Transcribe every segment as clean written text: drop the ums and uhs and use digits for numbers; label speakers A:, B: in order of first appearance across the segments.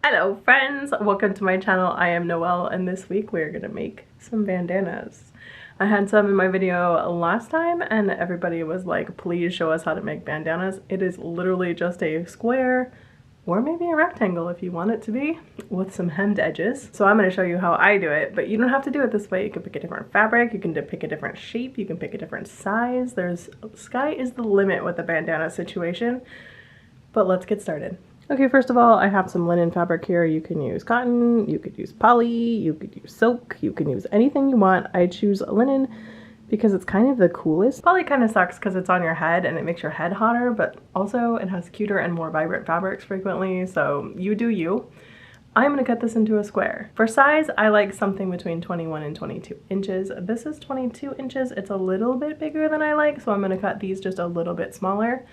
A: Hello friends, welcome to my channel. I am Noelle and this week we're gonna make some bandanas. I had some in my video last time and everybody was like, please show us how to make bandanas. It is literally just a square or maybe a rectangle if you want it to be, with some hemmed edges. So I'm gonna show you how I do it, but you don't have to do it this way. You can pick a different fabric, you can pick a different shape, you can pick a different size. Sky is the limit with the bandana situation, but let's get started. Okay, first of all, I have some linen fabric here. You can use cotton, you could use poly, you could use silk, you can use anything you want. I choose linen because it's kind of the coolest. Poly kind of sucks because it's on your head and it makes your head hotter, but also it has cuter and more vibrant fabrics frequently, so you do you. I'm gonna cut this into a square. For size, I like something between 21 and 22 inches. This is 22 inches. It's a little bit bigger than I like, so I'm gonna cut these just a little bit smaller.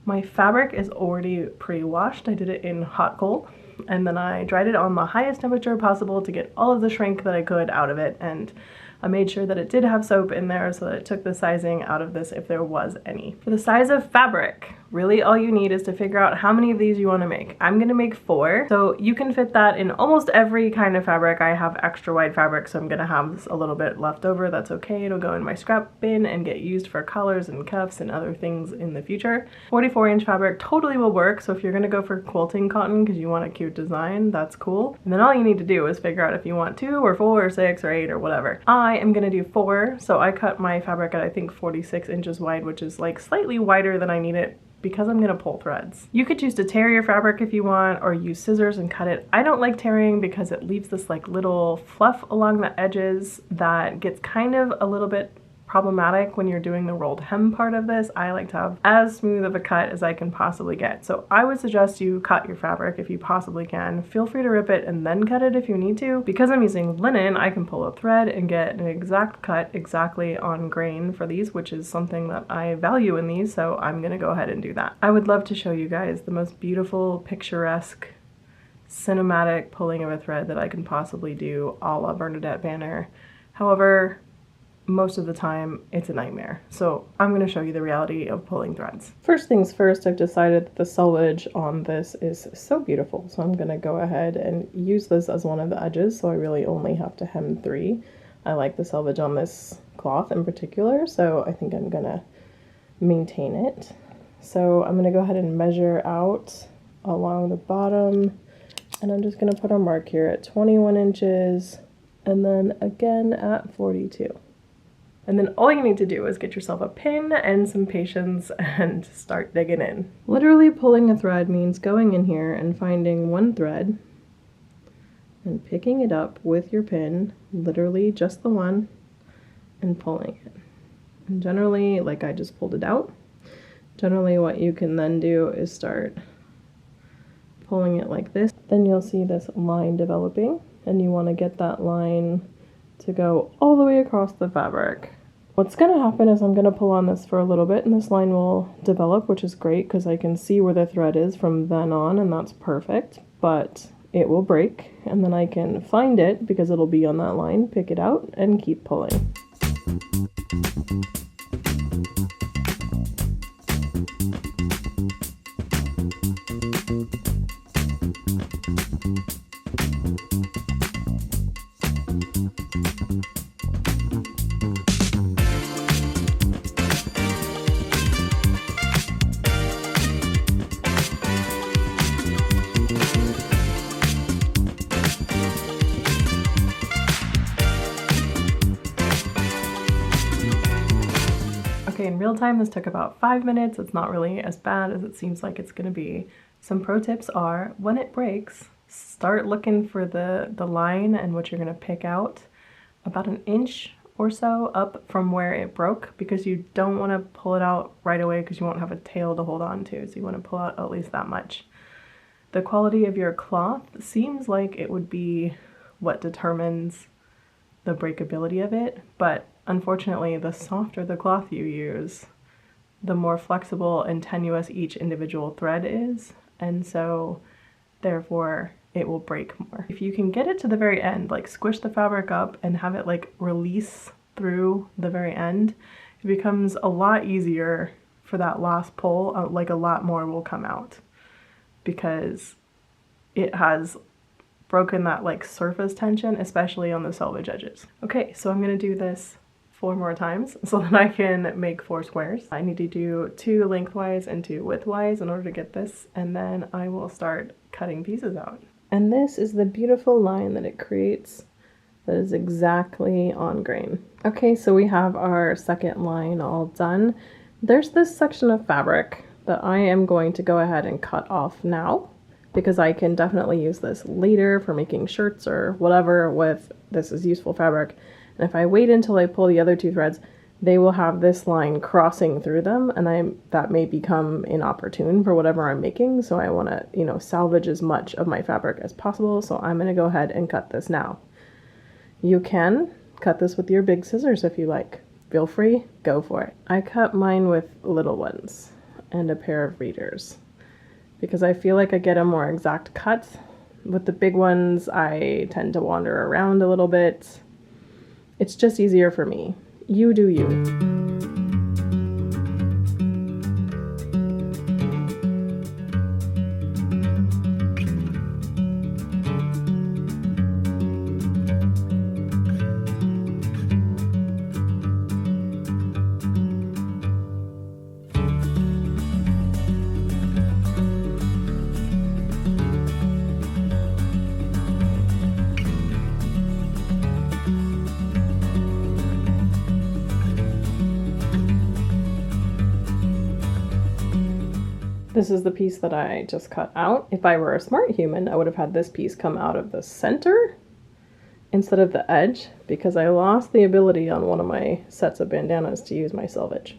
A: My fabric is already pre-washed. I did it in hot cold and then I dried it on the highest temperature possible to get all of the shrink that I could out of it, and I made sure that it did have soap in there so that it took the sizing out of this if there was any. For the size of fabric, really all you need is to figure out how many of these you want to make. I'm gonna make 4, so you can fit that in almost every kind of fabric. I have extra wide fabric, so I'm gonna have a little bit left over. That's okay, it'll go in my scrap bin and get used for collars and cuffs and other things in the future. 44-inch fabric totally will work, so if you're gonna go for quilting cotton because you want a cute design, that's cool. And then all you need to do is figure out if you want 2 or 4 or 6 or 8 or whatever. I am gonna do 4, so I cut my fabric at I think 46 inches wide, which is like slightly wider than I need it because I'm gonna pull threads. You could choose to tear your fabric if you want, or use scissors and cut it. I don't like tearing because it leaves this like little fluff along the edges that gets kind of a little bit problematic when you're doing the rolled hem part of this. I like to have as smooth of a cut as I can possibly get. So I would suggest you cut your fabric if you possibly can. Feel free to rip it and then cut it if you need to. Because I'm using linen, I can pull a thread and get an exact cut exactly on grain for these, which is something that I value in these, so I'm gonna go ahead and do that. I would love to show you guys the most beautiful, picturesque, cinematic pulling of a thread that I can possibly do, a la Bernadette Banner. However, most of the time it's a nightmare. So I'm going to show you the reality of pulling threads. First things first, I've decided that the selvage on this is so beautiful. So I'm going to go ahead and use this as one of the edges. So I really only have to hem 3. I like the selvage on this cloth in particular, so I think I'm going to maintain it. So I'm going to go ahead and measure out along the bottom, and I'm just going to put a mark here at 21 inches and then again at 42. And then all you need to do is get yourself a pin and some patience and start digging in. Literally pulling a thread means going in here and finding one thread and picking it up with your pin, literally just the one, and pulling it. And generally, like I just pulled it out, generally what you can then do is start pulling it like this. Then you'll see this line developing, and you want to get that line to go all the way across the fabric. What's going to happen is I'm going to pull on this for a little bit and this line will develop, which is great because I can see where the thread is from then on, and that's perfect, but it will break and then I can find it because it'll be on that line, pick it out, and keep pulling. Okay, in real time this took about 5 minutes. It's not really as bad as it seems like it's gonna be. Some pro tips are, when it breaks, start looking for the line and what you're gonna pick out about an inch or so up from where it broke, because you don't want to pull it out right away because you won't have a tail to hold on to, so you want to pull out at least that much. The quality of your cloth seems like it would be what determines the breakability of it, but unfortunately the softer the cloth you use, the more flexible and tenuous each individual thread is, and so therefore it will break more. If you can get it to the very end, like squish the fabric up and have it like release through the very end, it becomes a lot easier for that last pull. Like a lot more will come out because it has broken that like surface tension, especially on the selvage edges. Okay, so I'm gonna do this 4 more times so that I can make 4 squares. I need to do 2 lengthwise and 2 widthwise in order to get this, and then I will start cutting pieces out. And this is the beautiful line that it creates that is exactly on grain. Okay, so we have our second line all done. There's this section of fabric that I am going to go ahead and cut off now, because I can definitely use this later for making shirts or whatever with this is useful fabric. And if I wait until I pull the other 2 threads, they will have this line crossing through them, and that may become inopportune for whatever I'm making. So I want to, you know, salvage as much of my fabric as possible. So I'm going to go ahead and cut this now. You can cut this with your big scissors if you like. Feel free, go for it. I cut mine with little ones and a pair of readers because I feel like I get a more exact cut. With the big ones, I tend to wander around a little bit. It's just easier for me. You do you. This is the piece that I just cut out. If I were a smart human, I would have had this piece come out of the center instead of the edge, because I lost the ability on one of my sets of bandanas to use my selvage.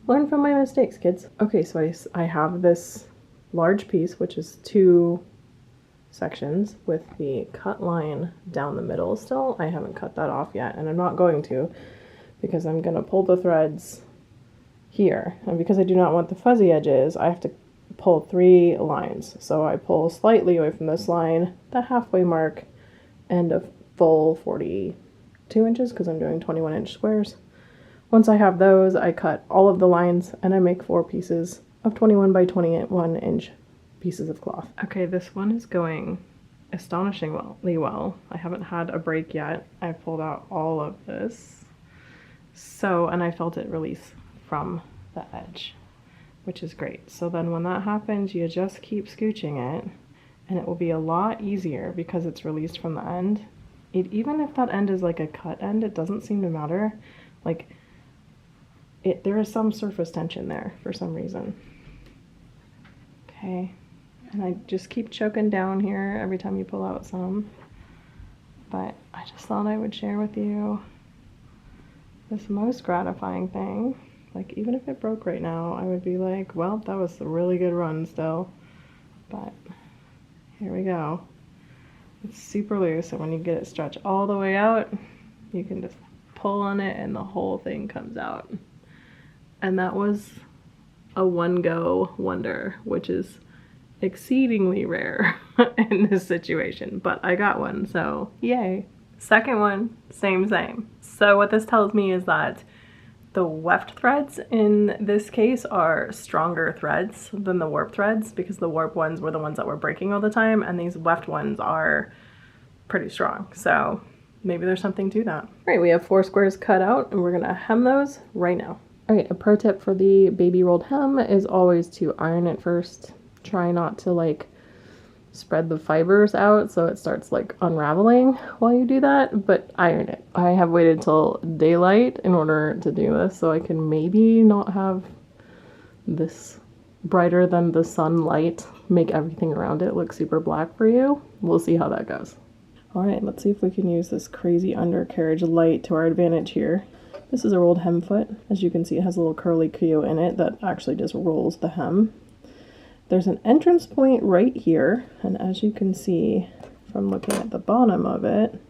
A: Learn from my mistakes, kids. Okay, so I have this large piece, which is 2 sections with the cut line down the middle still. I haven't cut that off yet, and I'm not going to, because I'm going to pull the threads here, and because I do not want the fuzzy edges, I have to pull 3 lines. So I pull slightly away from this line, the halfway mark, and a full 42 inches because I'm doing 21-inch squares. Once I have those, I cut all of the lines and I make 4 pieces of 21 by 21-inch pieces of cloth. Okay, this one is going astonishingly well. I haven't had a break yet. I pulled out all of this. And I felt it release from the edge, which is great. So then when that happens, you just keep scooching it, and it will be a lot easier because it's released from the end. Even if that end is like a cut end, it doesn't seem to matter. Like, there is some surface tension there for some reason. Okay, and I just keep choking down here every time you pull out some. But I just thought I would share with you this most gratifying thing. Like, even if it broke right now, I would be like, well, that was a really good run still. But here we go. It's super loose, and when you get it stretched all the way out, you can just pull on it and the whole thing comes out. And that was a one-go wonder, which is exceedingly rare in this situation. But I got one, so yay. Second one, same. So what this tells me is that the weft threads in this case are stronger threads than the warp threads, because the warp ones were the ones that were breaking all the time, and these weft ones are pretty strong. So maybe there's something to that. All right, we have 4 squares cut out, and we're gonna hem those right now. All right, a pro tip for the baby rolled hem is always to iron it first. Try not to like spread the fibers out so it starts like unraveling while you do that, but iron it. I have waited till daylight in order to do this, so I can maybe not have this brighter than the sunlight make everything around it look super black for you. We'll see how that goes. All right, let's see if we can use this crazy undercarriage light to our advantage here. This is a rolled hem foot. As you can see, it has a little curly Q in it that actually just rolls the hem. There's an entrance point right here, and as you can see from looking at the bottom of it,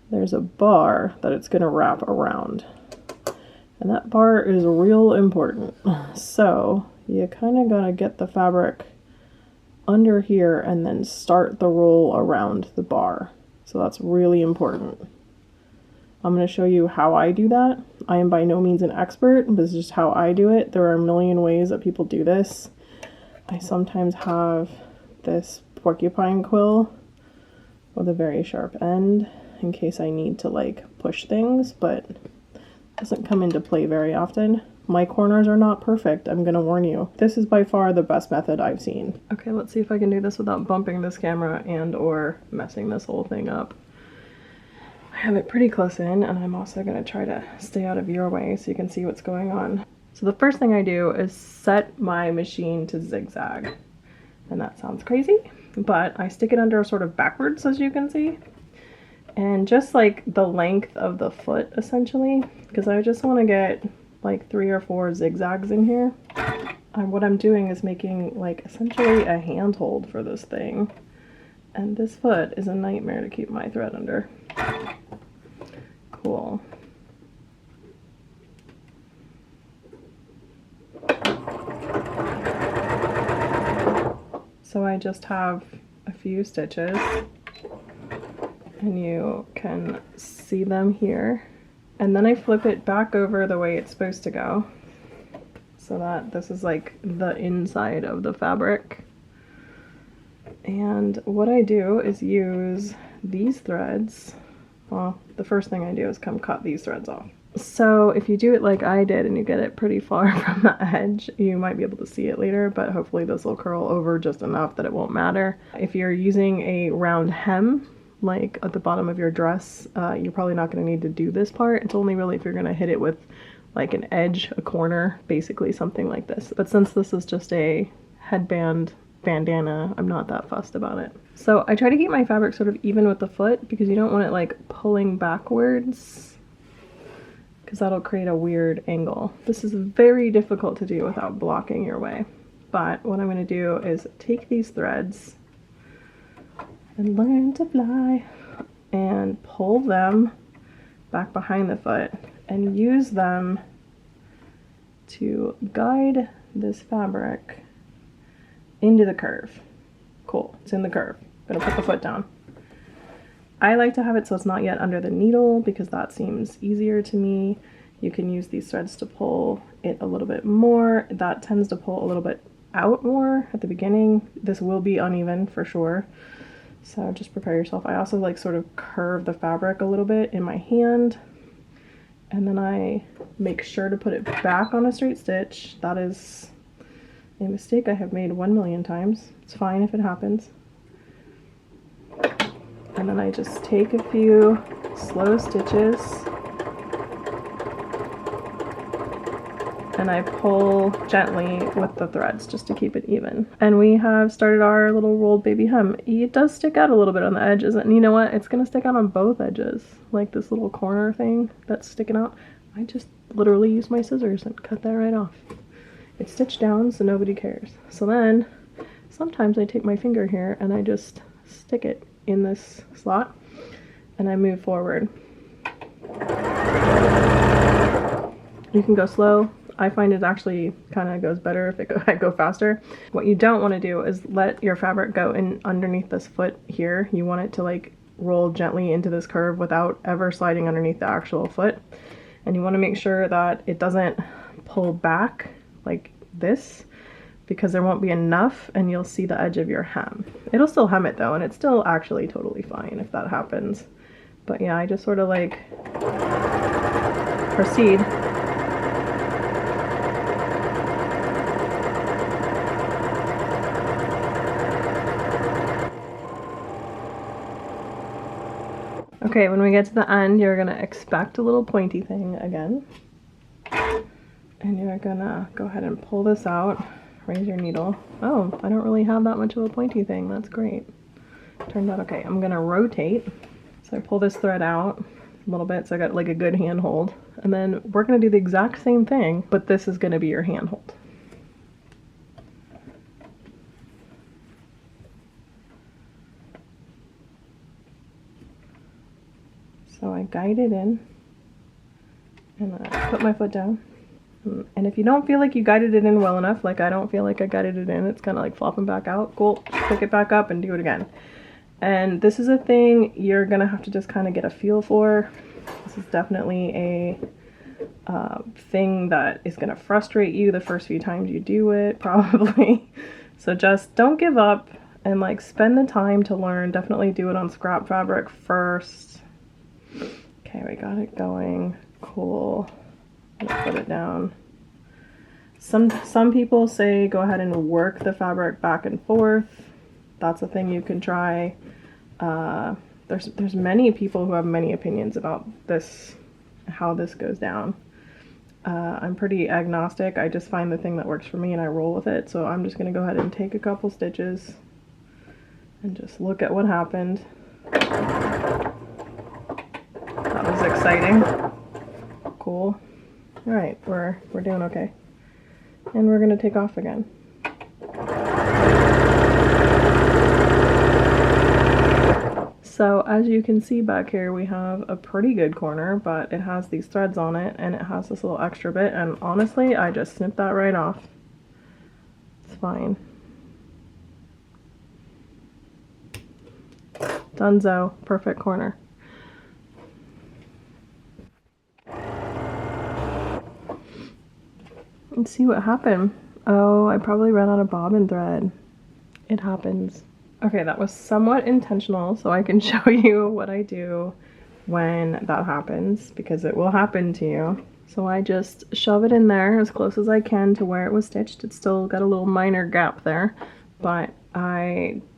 A: there's a bar that it's going to wrap around. And that bar is real important. So you kind of got to get the fabric under here and then start the roll around the bar. So that's really important. I'm going to show you how I do that. I am by no means an expert, but this is just how I do it. There are a million ways that people do this. I sometimes have this porcupine quill with a very sharp end in case I need to like push things, but it doesn't come into play very often. My corners are not perfect, I'm gonna warn you. This is by far the best method I've seen. Okay, let's see if I can do this without bumping this camera and or messing this whole thing up. I have it pretty close in, and I'm also gonna try to stay out of your way so you can see what's going on. So the first thing I do is set my machine to zigzag. And that sounds crazy, but I stick it under sort of backwards, as you can see. And just like the length of the foot, essentially, because I just want to get like 3 or 4 zigzags in here. What I'm doing is making like essentially a handhold for this thing. And this foot is a nightmare to keep my thread under. Cool. So I just have a few stitches, and you can see them here. And then I flip it back over the way it's supposed to go, so that this is like the inside of the fabric. And what I do is use these threads. Well, the first thing I do is come cut these threads off. So if you do it like I did and you get it pretty far from the edge, you might be able to see it later, but hopefully this will curl over just enough that it won't matter. If you're using a round hem, like at the bottom of your dress, you're probably not going to need to do this part. It's only really if you're going to hit it with like an edge, a corner, basically something like this. But since this is just a headband bandana, I'm not that fussed about it. So I try to keep my fabric sort of even with the foot because you don't want it like pulling backwards, because that'll create a weird angle. This is very difficult to do without blocking your way. But what I'm going to do is take these threads and learn to fly and pull them back behind the foot and use them to guide this fabric into the curve. Cool, it's in the curve. I'm gonna put the foot down. I like to have it so it's not yet under the needle because that seems easier to me. You can use these threads to pull it a little bit more. That tends to pull a little bit out more at the beginning. This will be uneven for sure, so just prepare yourself. I also like sort of curve the fabric a little bit in my hand, and then I make sure to put it back on a straight stitch. That is a mistake I have made 1,000,000 times. It's fine if it happens. And then I just take a few slow stitches and I pull gently with the threads just to keep it even. And we have started our little rolled baby hem. It does stick out a little bit on the edges, and you know what? It's gonna stick out on both edges, like this little corner thing that's sticking out. I just literally use my scissors and cut that right off. It's stitched down so nobody cares. So then sometimes I take my finger here and I just stick it in this slot and I move forward. You can go slow. I find it actually kind of goes better if I go faster. What you don't want to do is let your fabric go in underneath this foot here. You want it to like roll gently into this curve without ever sliding underneath the actual foot. And you want to make sure that it doesn't pull back like this, because there won't be enough and you'll see the edge of your hem. It'll still hem it though, and it's still actually totally fine if that happens. But yeah, I just sort of like proceed. Okay, when we get to the end, you're gonna expect a little pointy thing again. And you're gonna go ahead and pull this out, raise your needle. Oh, I don't really have that much of a pointy thing, that's great. Turned out okay. I'm gonna rotate. So I pull this thread out a little bit so I got like a good handhold. And then we're gonna do the exact same thing, but this is gonna be your handhold. So I guide it in, and I put my foot down. And if you don't feel like you guided it in well enough, like I don't feel like I guided it in, it's kind of like flopping back out, cool, just pick it back up and do it again. And this is a thing you're gonna have to just kind of get a feel for. This is definitely a thing that is gonna frustrate you the first few times you do it, probably. So just don't give up and like spend the time to learn. Definitely do it on scrap fabric first. Okay, we got it going. Cool. Let's put it down. Some people say go ahead and work the fabric back and forth. That's a thing you can try. There's many people who have many opinions about this, how this goes down. I'm pretty agnostic. I just find the thing that works for me and I roll with it. So I'm just gonna go ahead and take a couple stitches and just look at what happened. That was exciting. Cool. All right, we're doing okay. And we're gonna take off again. So as you can see back here, we have a pretty good corner, but it has these threads on it and it has this little extra bit, and honestly, I just snipped that right off. It's fine. Dunzo, perfect corner. Let's see what happened. Oh, I probably ran out of bobbin thread. It happens. Okay, that was somewhat intentional, so I can show you what I do when that happens, because it will happen to you. So I just shove it in there as close as I can to where it was stitched. It's still got a little minor gap there, but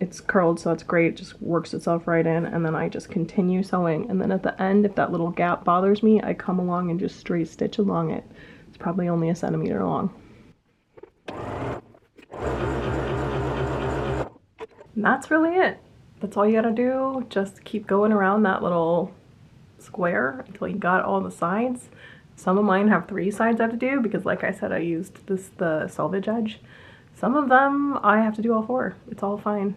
A: it's curled, so it's great. It just works itself right in, and then I just continue sewing. And then at the end, if that little gap bothers me, I come along and just straight stitch along it. It's probably only a centimeter long. And that's really it. That's all you gotta do. Just keep going around that little square until you got all the sides. Some of mine have 3 sides I have to do because, like I said, I used the selvage edge. Some of them I have to do all 4. It's all fine.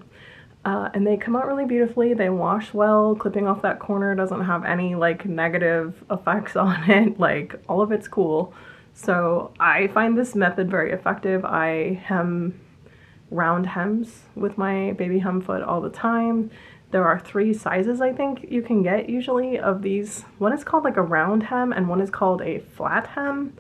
A: And they come out really beautifully. They wash well. Clipping off that corner doesn't have any like negative effects on it. Like, all of it's cool. So I find this method very effective. I hem round hems with my baby hem foot all the time. There are 3 sizes I think you can get usually of these. One is called like a round hem and one is called a flat hem.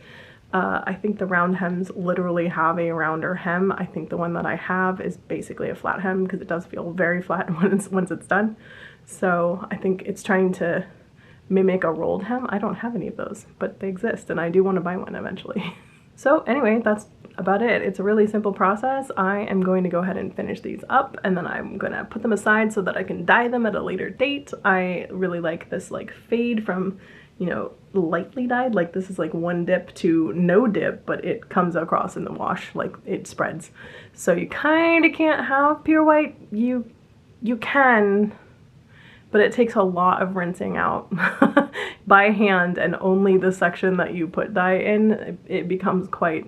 A: I think the round hems literally have a rounder hem. I think the one that I have is basically a flat hem because it does feel very flat once it's done. So I think it's trying to mimic a rolled hem. I don't have any of those, but they exist and I do want to buy one eventually. So anyway, that's about it. It's a really simple process. I am going to go ahead and finish these up and then I'm gonna put them aside so that I can dye them at a later date. I really like this like fade from, you know, lightly dyed. Like this is like 1 dip to no dip, but it comes across in the wash, like it spreads. So you kind of can't have pure white. You can, but it takes a lot of rinsing out by hand, and only the section that you put dye in, it becomes quite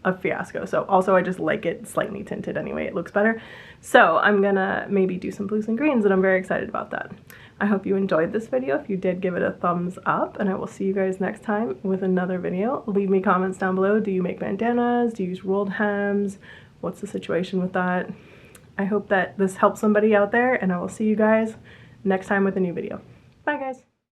A: a fiasco. So also I just like it slightly tinted anyway, it looks better. So I'm gonna maybe do some blues and greens and I'm very excited about that. I hope you enjoyed this video. If you did, give it a thumbs up and I will see you guys next time with another video. Leave me comments down below. Do you make bandanas? Do you use rolled hems? What's the situation with that? I hope that this helps somebody out there and I will see you guys next time with a new video. Bye guys.